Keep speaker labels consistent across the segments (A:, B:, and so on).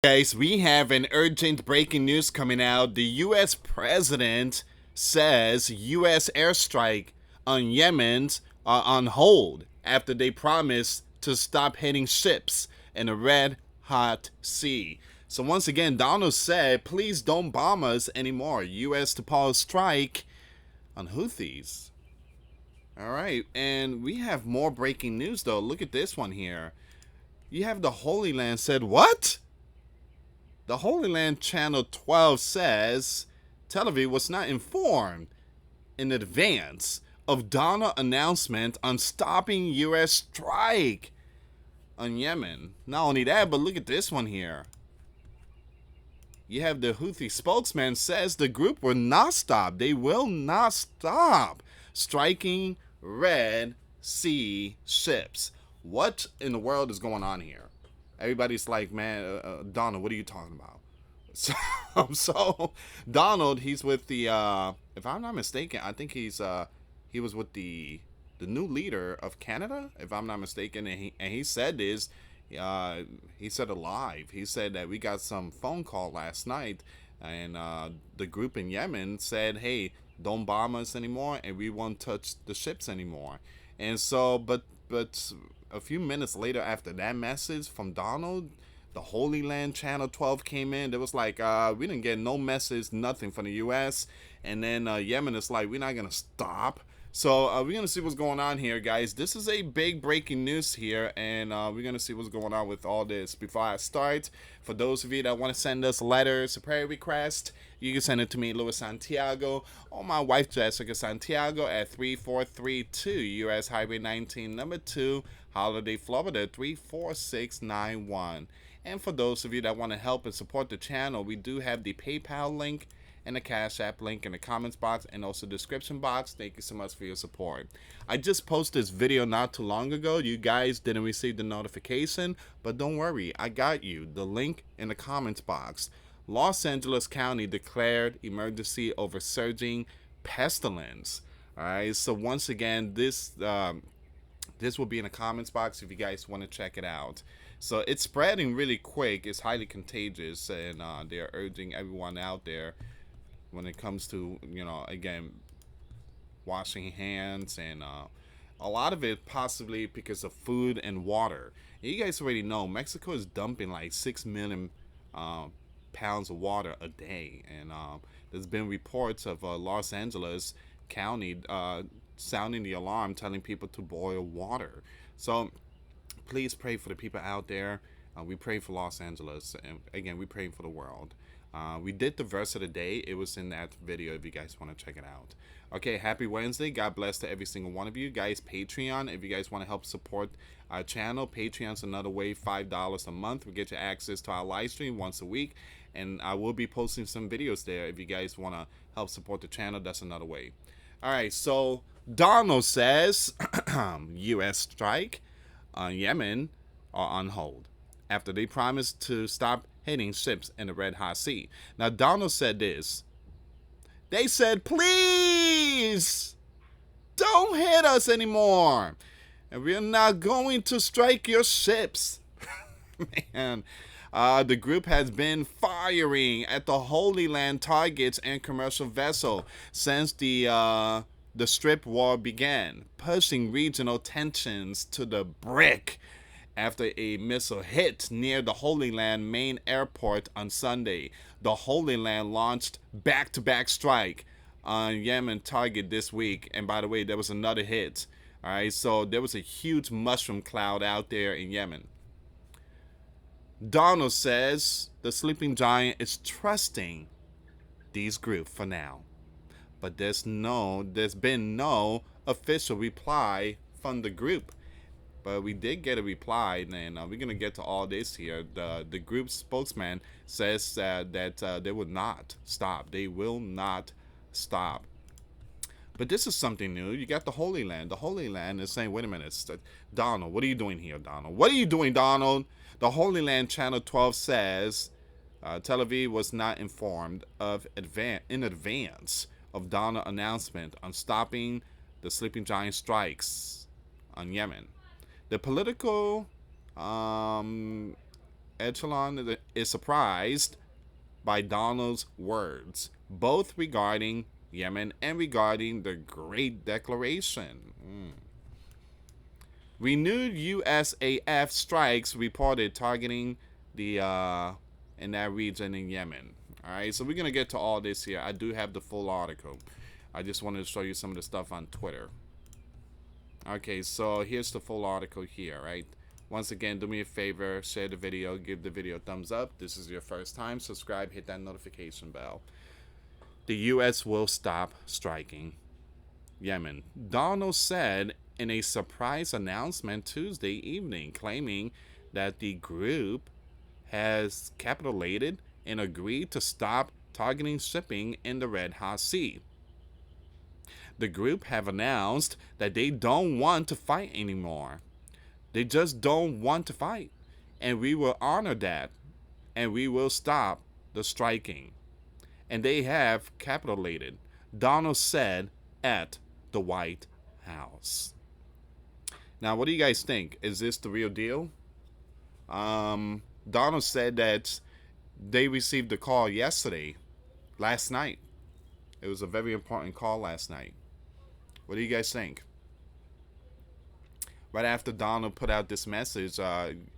A: Guys, we have an urgent breaking news coming out. The US president says US airstrike on Yemen's are on hold after they promised to stop hitting ships in the red hot sea. So once again, Donald said, please don't bomb us anymore. US to pause strike on Houthis. All right, and we have more breaking news though. Look at this one here. You have the Holy Land said, what? The Holy Land Channel 12 says Tel Aviv was not informed in advance of Donald announcement on stopping U.S. strike on Yemen. Not only that, but look at this one here. You have the Houthi spokesman says the group will not stop. They will not stop striking Red Sea ships. What in the world is going on here? Everybody's like, man, Donald, what are you talking about? So Donald, he's with the, if I'm not mistaken, I think he was with the new leader of Canada, if I'm not mistaken, and he said this, he said it live. He said that we got some phone call last night, and the group in Yemen said, hey, don't bomb us anymore, and we won't touch the ships anymore. And so, but a few minutes later after that message from Donald, the Holy Land Channel 12 came in. There was like, we didn't get no message, nothing from the U.S. And then Yemen is like, we're not going to stop. So we're going to see what's going on here, guys. This is a big breaking news here, and we're going to see what's going on with all this. Before I start, for those of you that want to send us letters, a prayer request, you can send it to me, US Santiago, or my wife, Jessica Santiago, at 3432 US Highway 19, number 2, Holiday, Florida, 34691. And for those of you that want to help and support the channel, we do have the PayPal link and the Cash App link in the comments box and also description box. Thank you so much for your support. I just posted this video not too long ago. You guys didn't receive the notification, but don't worry, I got you. The link in the comments box. Los Angeles County declared emergency over surging pestilence. All right, so once again, this will be in the comments box if you guys want to check it out. So it's spreading really quick. It's highly contagious, and they're urging everyone out there when it comes to, again, washing hands, and a lot of it possibly because of food and water. And you guys already know Mexico is dumping like 6 million pounds of water a day, and there's been reports of Los Angeles County sounding the alarm, telling people to boil water. So please pray for the people out there. We pray for Los Angeles, and again, we pray for the world. We did the verse of the day. It was in that video if you guys want to check it out. Okay, happy Wednesday. God bless to every single one of you guys. Patreon, if you guys want to help support our channel, Patreon's another way. $5 a month will get you access to our live stream once a week, and I will be posting some videos there. If you guys want to help support the channel, that's another way. All right, so Donald says U.S. strike on Yemen are on hold after they promised to stop hitting ships in the Red Hot Sea. Now, Donald said this. They said, please don't hit us anymore, and we're not going to strike your ships. Man, the group has been firing at the Holy Land targets and commercial vessel since the Strip War began, pushing regional tensions to the brink after a missile hit near the Holy Land main airport on Sunday. The Holy Land launched back-to-back strike on Yemen target this week, and by the way, there was another hit. All right, so there was a huge mushroom cloud out there in Yemen. Donald says the sleeping giant is trusting these groups for now, but there's been no official reply from the group. But we did get a reply, and we're going to get to all this here. The group's spokesman says that they will not stop. They will not stop. But this is something new. You got the Holy Land. The Holy Land is saying, wait a minute, Donald, what are you doing here, Donald? What are you doing, Donald? The Holy Land Channel 12 says Tel Aviv was not informed in advance of Donald's announcement on stopping the sleeping giant strikes on Yemen. The political echelon is surprised by Donald's words, both regarding Yemen and regarding the Great Declaration. Renewed USAF strikes reported targeting the in that region in Yemen. All right, so we're gonna get to all this here. I do have the full article. I just wanted to show you some of the stuff on Twitter. Okay, so here's the full article here, right? Once again, do me a favor, share the video, give the video a thumbs up. This is your first time, subscribe, hit that notification bell. The U.S. will stop striking Yemen. Donald said in a surprise announcement Tuesday evening, claiming that the group has capitulated and agreed to stop targeting shipping in the Red Sea. The group have announced that they don't want to fight anymore. They just don't want to fight. And we will honor that. And we will stop the striking. And they have capitulated, Donald said at the White House. Now, what do you guys think? Is this the real deal? Donald said that they received a call last night. It was a very important call last night. What do you guys think? Right after Donald put out this message,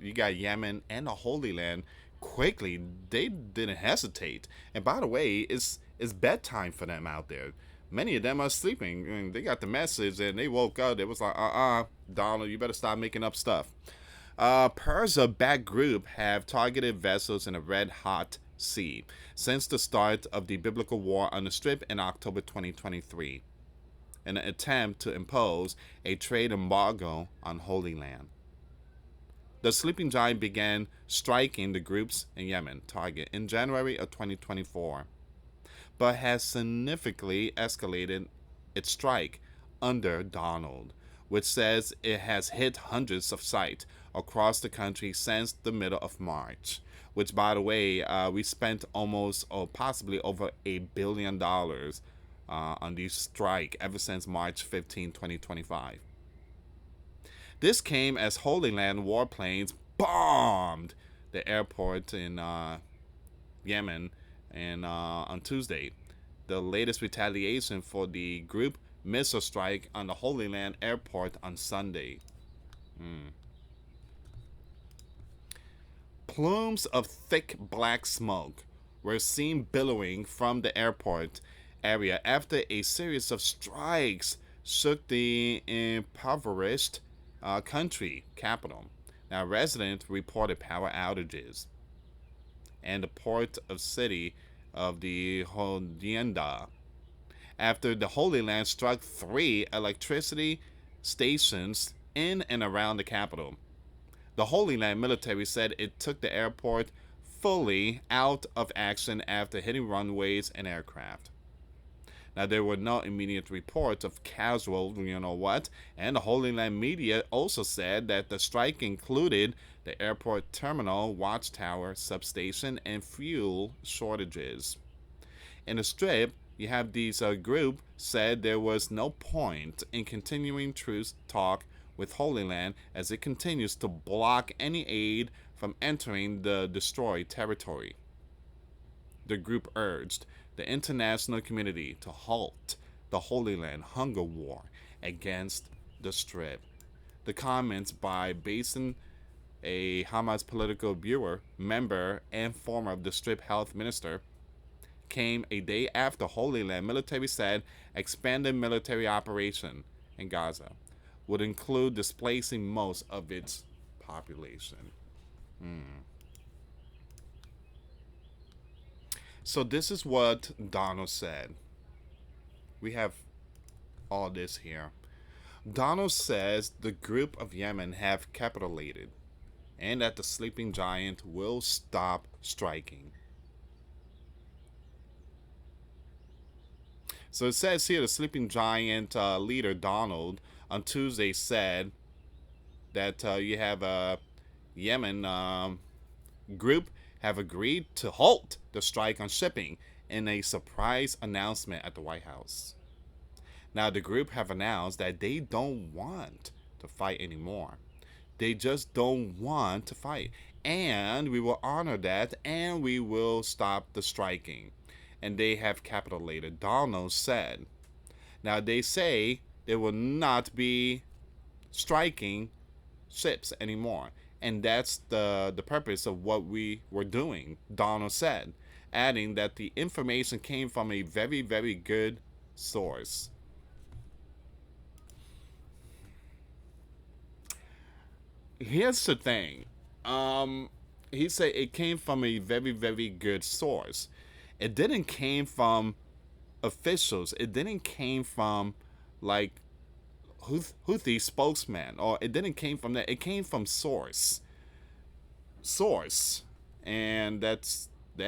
A: you got Yemen and the Holy Land quickly. They didn't hesitate. And by the way, it's bedtime for them out there. Many of them are sleeping. I mean, they got the message and they woke up. It was like, Donald, you better stop making up stuff. Persia-backed group have targeted vessels in the Red Hot Sea since the start of the biblical war on the Strip in October 2023. In an attempt to impose a trade embargo on Holy Land. The sleeping giant began striking the groups in Yemen target in January of 2024, but has significantly escalated its strike under Donald, which says it has hit hundreds of sites across the country since the middle of March, which, by the way, we spent almost or possibly over $1 billion on the strike ever since March 15, 2025. This came as Holy Land warplanes bombed the airport in Yemen and on Tuesday, the latest retaliation for the group missile strike on the Holy Land airport on Sunday. Plumes of thick black smoke were seen billowing from the airport area after a series of strikes shook the impoverished country capital. Now, residents reported power outages, and the port of city of the Hodienda after the Holy Land struck 3 electricity stations in and around the capital. The Holy Land military said it took the airport fully out of action after hitting runways and aircraft. Now, there were no immediate reports of casual, and the Holy Land media also said that the strike included the airport terminal, watchtower, substation, and fuel shortages. In the Strip, you have these group said there was no point in continuing truce talk with Holy Land as it continues to block any aid from entering the destroyed territory. The group urged the international community to halt the Holy Land hunger war against the Strip. The comments by Basin, a Hamas political bureau member and former of the Strip health minister, came a day after Holy Land military said expanded military operation in Gaza would include displacing most of its population. So this is what Donald said. We have all this here. Donald says the group of Yemen have capitulated and that the sleeping giant will stop striking. So it says here the sleeping giant leader Donald on Tuesday said that you have a Yemen group have agreed to halt the strike on shipping in a surprise announcement at the White House. Now, the group have announced that they don't want to fight anymore. They just don't want to fight. and we will honor that, and we will stop the striking. And they have capitulated, Donald said. Now they say they will not be striking ships anymore. And that's the purpose of what we were doing, Donald said, adding that the information came from a very, very good source. Here's the thing. Um, he said it came from a very, very good source. It didn't came from officials. It didn't came from like Houthi spokesman, or it didn't came from that. It came from source, and that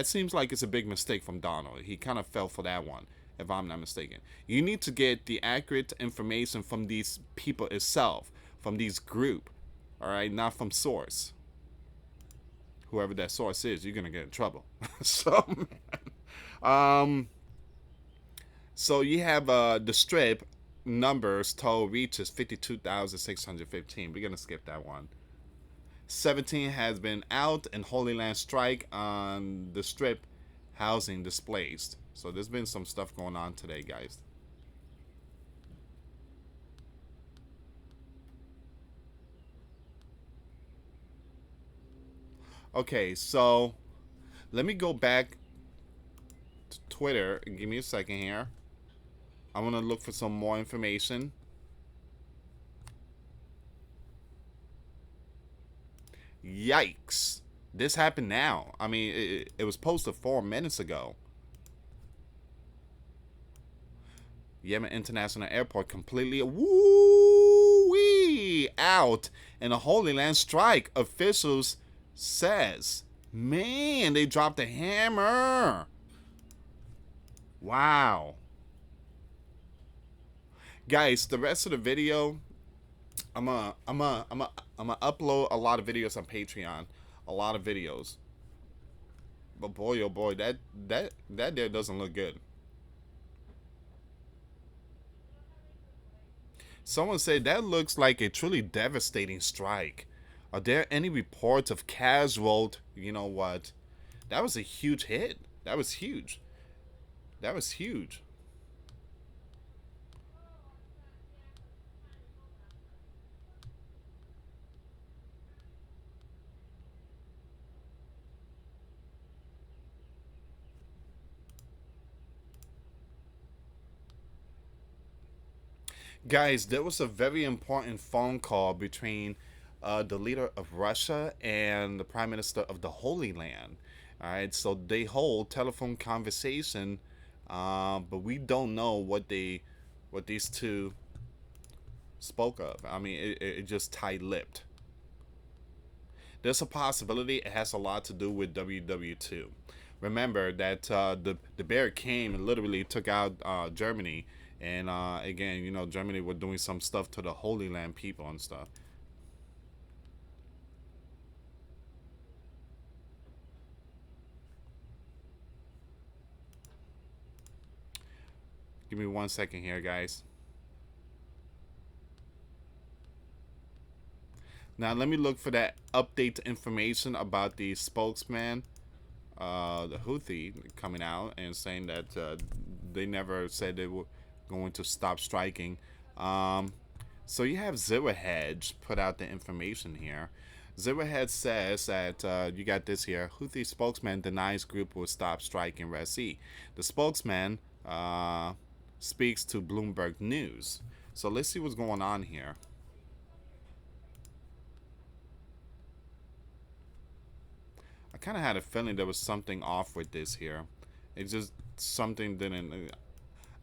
A: seems like it's a big mistake from Donald. He kind of fell for that one, if I'm not mistaken. You need to get the accurate information from these people itself, from these group, all right, not from source. Whoever that source is, you're gonna get in trouble. so, um, so you have the strip numbers total reaches 52,615. We're gonna skip that one. 17 has been out and Holy Land strike on the strip housing displaced. So there's been some stuff going on today, guys. Okay, so let me go back to Twitter. Give me a second here. I'm gonna look for some more information. Yikes. This happened now. I mean, it was posted 4 minutes ago. Yemen International Airport completely woo-wee out in a Holy Land strike, officials says. Man, they dropped a hammer. Wow. Guys, the rest of the video, I'm gonna upload a lot of videos on Patreon, a lot of videos. But boy, oh boy, that there doesn't look good. Someone said that looks like a truly devastating strike. Are there any reports of casualties? You know what? That was a huge hit. That was huge. That was huge. Guys, there was a very important phone call between the leader of Russia and the prime minister of the Holy Land. All right, so they hold telephone conversation, but we don't know what these two spoke of. I mean, it just tight-lipped. There's a possibility it has a lot to do with WW2. Remember that the bear came and literally took out Germany, and again, you know, Germany were doing some stuff to the Holy Land people and stuff. Give me 1 second here, guys. Now let me look for that update information about the spokesman, the Houthi, coming out and saying that they never said they were going to stop striking. So you have Zero Hedge put out the information here. Zero Hedge says that you got this here. Houthi spokesman denies group will stop striking Red Sea. The spokesman speaks to Bloomberg News. So let's see what's going on here. I kind of had a feeling there was something off with this here. It just something didn't.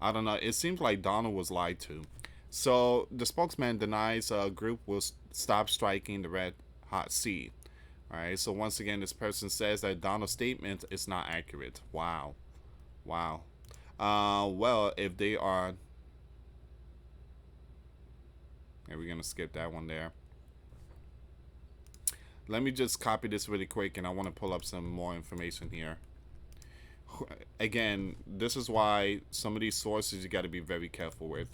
A: I don't know. It seems like Donald was lied to. So the spokesman denies a group will stop striking the Red Hot Sea. All right. So once again, this person says that Donald's statement is not accurate. Wow. Wow. Well, if they are, yeah, we're gonna skip that one there. Let me just copy this really quick, and I want to pull up some more information here. Again, this is why some of these sources you got to be very careful with.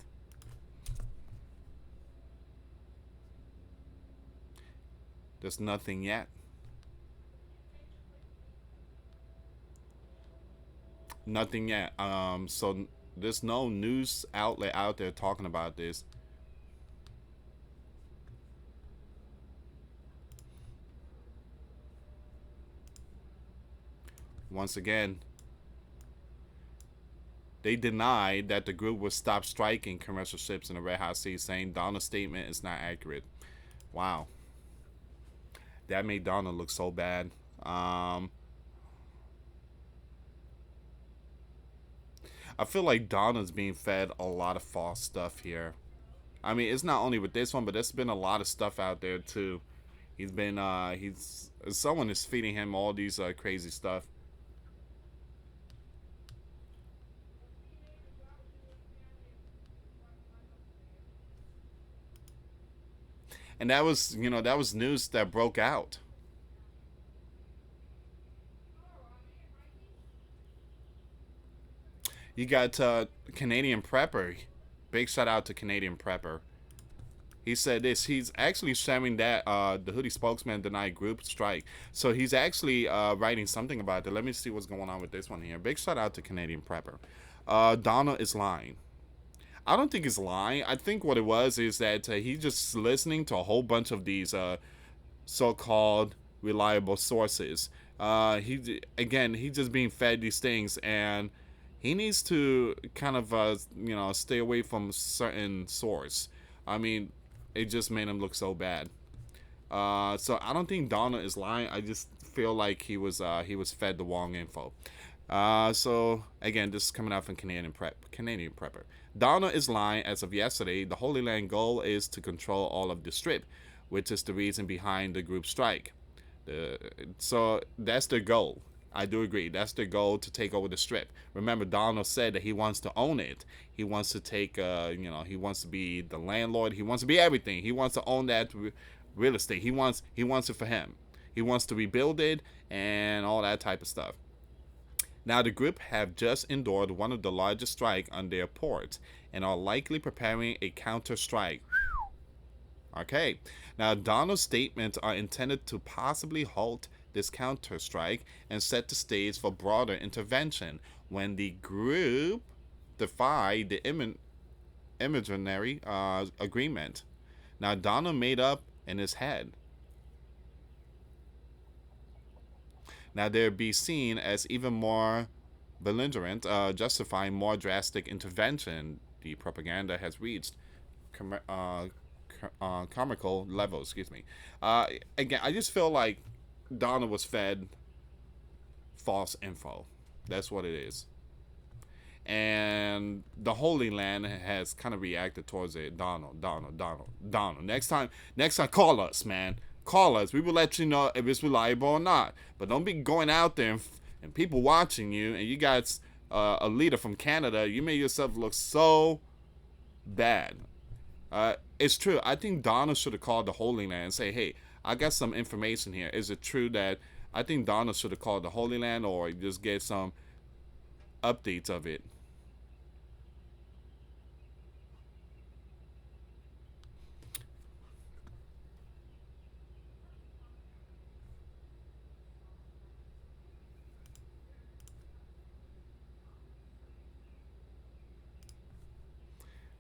A: There's nothing yet. Nothing yet. So there's no news outlet out there talking about this. Once again, they denied that the group would stop striking commercial ships in the Red Sea, saying Donna's statement is not accurate. Wow, that made Donna look so bad. Um, I feel like Donna's being fed a lot of false stuff here. I mean, it's not only with this one, but there's been a lot of stuff out there too. He's someone is feeding him all these crazy stuff, and that was that was news that broke out. You got Canadian Prepper. Big shout out to Canadian Prepper. He said this. He's actually sharing that the hoodie spokesman denied group strike. So he's actually writing something about it. Let me see what's going on with this one here. Big shout out to Canadian Prepper. Donna is lying. I don't think he's lying. I think what it was is that he's just listening to a whole bunch of these so-called reliable sources. He's just being fed these things, and he needs to kind of stay away from certain source. I mean, it just made him look so bad. So I don't think Donna is lying. I just feel like he was fed the wrong info. So again, this is coming out from Canadian Prepper. Donna is lying. As of yesterday, the Holy Land goal is to control all of the Strip, which is the reason behind the group strike. The, so that's their goal. I do agree. That's their goal, to take over the Strip. Remember, Donald said that he wants to own it. He wants to take, he wants to be the landlord. He wants to be everything. He wants to own that real estate. He wants it for him. He wants to rebuild it and all that type of stuff. Now, the group have just endured one of the largest strikes on their port and are likely preparing a counter strike. Okay. Now, Donald's statements are intended to possibly halt this counter strike and set the stage for broader intervention when the group defied the imaginary agreement. Now, Donald made up in his head. Now, they'll be seen as even more belligerent, justifying more drastic intervention. The propaganda has reached com- uh, comical level. Excuse me. Again, I just feel like Donna was fed false info. That's what it is. And the Holy Land has kind of reacted towards it. Donald. Next time, call us, man. Call us. We will let you know if it's reliable or not. But don't be going out there and people watching you, and you got a leader from Canada. You made yourself look so bad. It's true. I think Donna should have called the Holy Land and say, "Hey, I got some information here. Is it true that?" I think Donna should have called the Holy Land or just get some updates of it.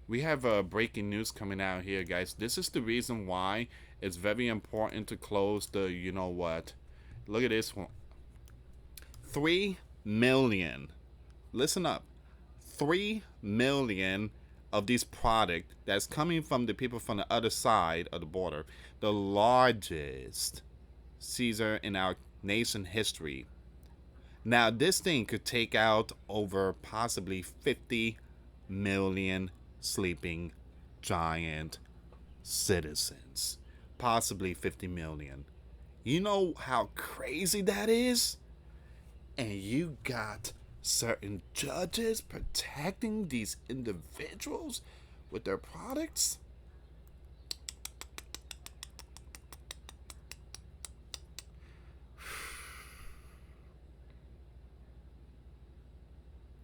A: We have breaking news coming out here, guys. This is the reason why it's very important to close the. You know what? Look at this one. 3 million. Listen up. 3 million of these product that's coming from the people from the other side of the border. The largest Caesar in our nation history. Now, this thing could take out over possibly 50 million sleeping giant citizens. Possibly 50 million. You know how crazy that is? And you got certain judges protecting these individuals with their products?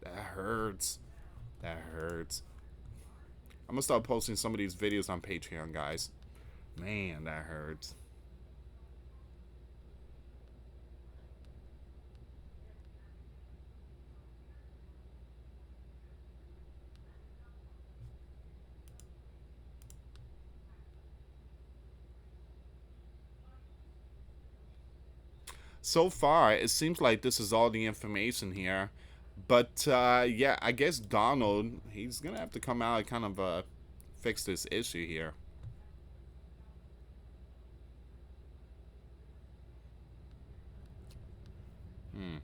A: That hurts. That hurts. I'm gonna start posting some of these videos on Patreon, guys. Man, that hurts. So far, it seems like this is all the information here. But yeah, I guess Donald, he's gonna have to come out and kind of fix this issue here. Hmm.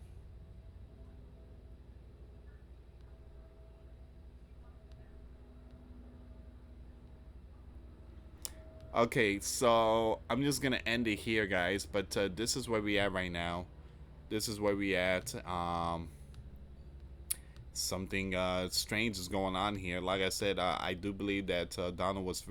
A: Okay, so I'm just gonna end it here, guys. But this is where we at right now. This is where we at. Something strange is going on here. Like I said, I do believe that Donald was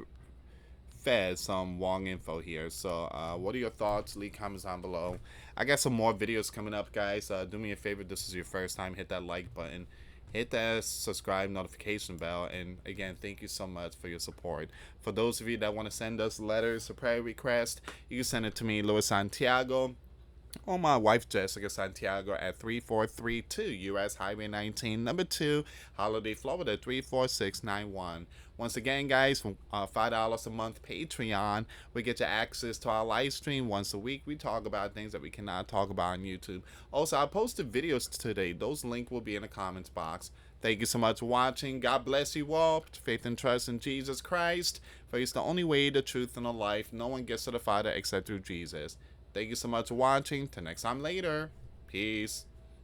A: fed some wrong info here. So, what are your thoughts? Leave comments down below. I got some more videos coming up, guys. Do me a favor. This is your first time. Hit that like button. Hit that subscribe notification bell. And again, thank you so much for your support. For those of you that want to send us letters or prayer requests, you can send it to me, US Santiago, or my wife Jessica Santiago at 3432 US Highway 19, number 2, Holiday, Florida 34691. Once again, guys, from $5 a month Patreon, we get you access to our live stream once a week. We talk about things that we cannot talk about on YouTube. Also, I posted videos today. Those links will be in the comments box. Thank you so much for watching. God bless you all. Faith and trust in Jesus Christ. For He's the only way, the truth, and the life. No one gets to the Father except through Jesus. Thank you so much for watching. Till next time later. Peace.